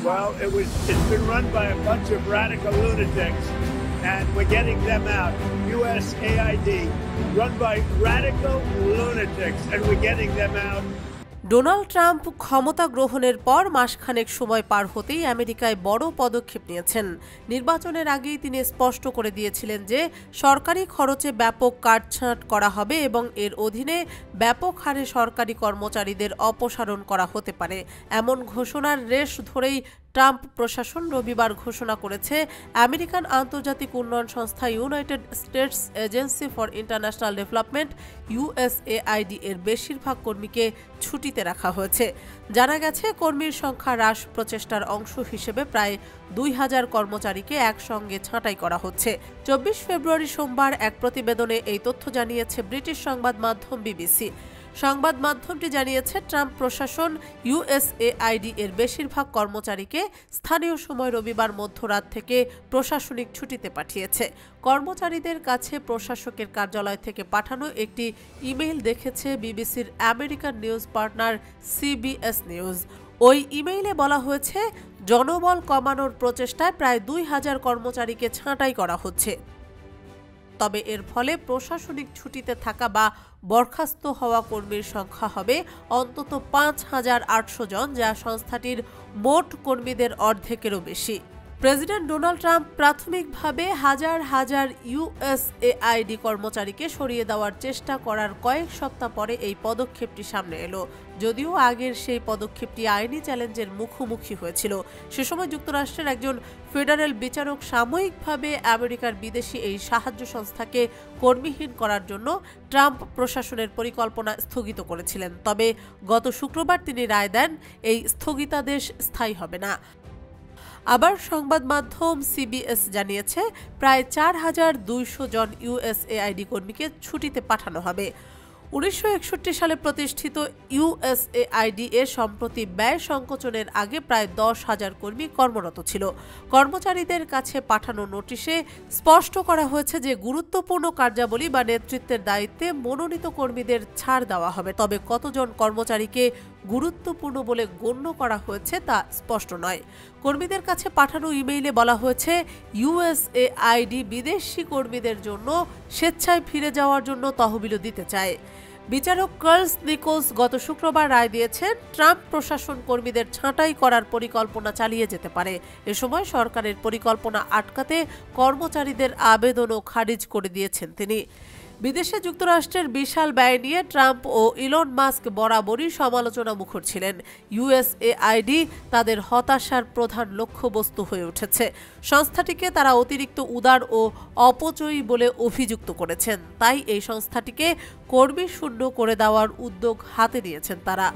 Well, it's been run by a bunch of radical lunatics, and we're getting them out. USAID, run by radical lunatics, and we're getting them out. Donald Trump ক্ষমতা গ্রহণের পর মাসখানেক সময় পার হতেই আমেরিকায় বড় পদক্ষেপ নিয়েছেন। নির্বাচনের আগেই তিনি স্পষ্ট করে দিয়েছিলেন যে সরকারি খরচে ব্যাপক কাটছাঁট করা হবে এবং এর অধীনে ব্যাপক হারে সরকারি কর্মচারীদের অপসারণ করা হতে পারে। এমন ঘোষণার রেশ ধরেই ট্রাম্প প্রশাসন রবিবার ঘোষণা করেছে আমেরিকান আন্তর্জাতিক উন্নয়ন সংস্থা United states agency for international development USAID এর বেশিরভাগ কর্মীকে ছুটিতে রাখা হয়েছে। জানা গেছে কর্মীর সংখ্যা হ্রাস প্রচেষ্টার অংশ হিসেবে প্রায় 2000 কর্মচারীকে একসঙ্গে ছাঁটাই করা হচ্ছে। 24 ফেব্রুয়ারি সোমবার এক প্রতিবেদনে এই তথ্য জানিয়েছে ব্রিটিশ সংবাদ মাধ্যম BBC। সংবাদ মাধ্যমটি জানিয়েছে ট্রাম্প প্রশাসন USAID এর বেশিরভাগ কর্মচারীকে স্থানীয় সময় রবিবার মধ্যরাত থেকে প্রশাসনিক ছুটিতে পাঠিয়েছে। কর্মচারীদের কাছে প্রশাসকের কার্যালয় থেকে পাঠানো একটি ইমেইল দেখেছে বিবিসির American news partner CBS news. ওই ইমেইলে বলা হয়েছে জনবল কমানোর প্রচেষ্টায় প্রায় 2000 কর্মচারীকে ছাঁটাই করা হচ্ছে। তবে এর ফলে প্রশাসনিক ছুটিতে থাকা বা বরখাস্ত হওয়া কর্মীর সংখ্যা হবে অন্তত 5800 জন, যা সংস্থাটির মোট কর্মীদের অর্ধেকেরও বেশি। প্রেসিডেন্ট ডোনাল্ড ট্রাম্প প্রাথমিকভাবে হাজার হাজার USAID কর্মচারীকে সরিয়ে দেওয়ার চেষ্টা করার কয়েক সপ্তাহ পরে এই পদক্ষেপটি সামনে এলো। যদিও আগের সেই পদক্ষেপটি আইনি চ্যালেঞ্জের মুখোমুখি হয়েছিল। সে সময় যুক্তরাষ্ট্রের একজন ফেডারেল বিচারক সাময়িকভাবে আমেরিকার বিদেশি এই সাহায্য সংস্থাকে কর্মীহীন করার জন্য ট্রাম্প প্রশাসনের পরিকল্পনা স্থগিত করেছিলেন। তবে গত শুক্রবার তিনি রায় দেন এই স্থগিতাদেশ স্থায়ী হবে না। আবার সংবাদ মাধ্যম CBS জানিয়েছে প্রায় 4200 জন USAID কর্মীকে ছুটিতে পাঠানো হবে। 1961 সালে প্রতিষ্ঠিত USAID এর সম্প্রতি ব্যয় সংকোচনের আগে প্রায় 10,000 কর্মী কর্মরত ছিল। কর্মচারীদের কাছে পাঠানো নোটিশে স্পষ্ট করা হয়েছে যে গুরুত্বপূর্ণ কার্যাবলী বা নেতৃত্বের দায়িত্বে মনোনীত কর্মীদের ছাড় দেওয়া হবে। তবে কতজন কর্মচারীকে গুরুত্বপূর্ণ বলে গণ্য করা হয়েছে তা স্পষ্ট নয়। কর্মীদের কাছে পাঠানো ইমেইলে বলা হয়েছে USAID বিদেশি কর্মীদের জন্য স্বেচ্ছায় ফিরে যাওয়ার জন্য তহবিলও দিতে চায়। বিচারক কার্লস নিকোলস গত শুক্রবার রায় দিয়েছেন ট্রাম্প প্রশাসন কর্মীদের ছাঁটাই করার পরিকল্পনা চালিয়ে যেতে পারে। এ সময় সরকারের পরিকল্পনা আটকাতে কর্মচারীদের আবেদনও খারিজ করে দিয়েছেন তিনি। বিদেশে যুক্তরাষ্ট্রের বিশাল ব্যয় নিয়ে ট্রাম্প ও ইলন মাস্ক বরাবরই সমালোচনা মুখর ছিলেন। USAID তাদের হতাশার প্রধান লক্ষ্যবস্তু হয়ে উঠেছে। সংস্থাটিকে তারা অতিরিক্ত উদার ও অপচয়ী বলে অভিযুক্ত করেছেন। তাই এই সংস্থাটিকে কর্মী শূন্য করে দেওয়ার উদ্যোগ হাতে নিয়েছেন তারা।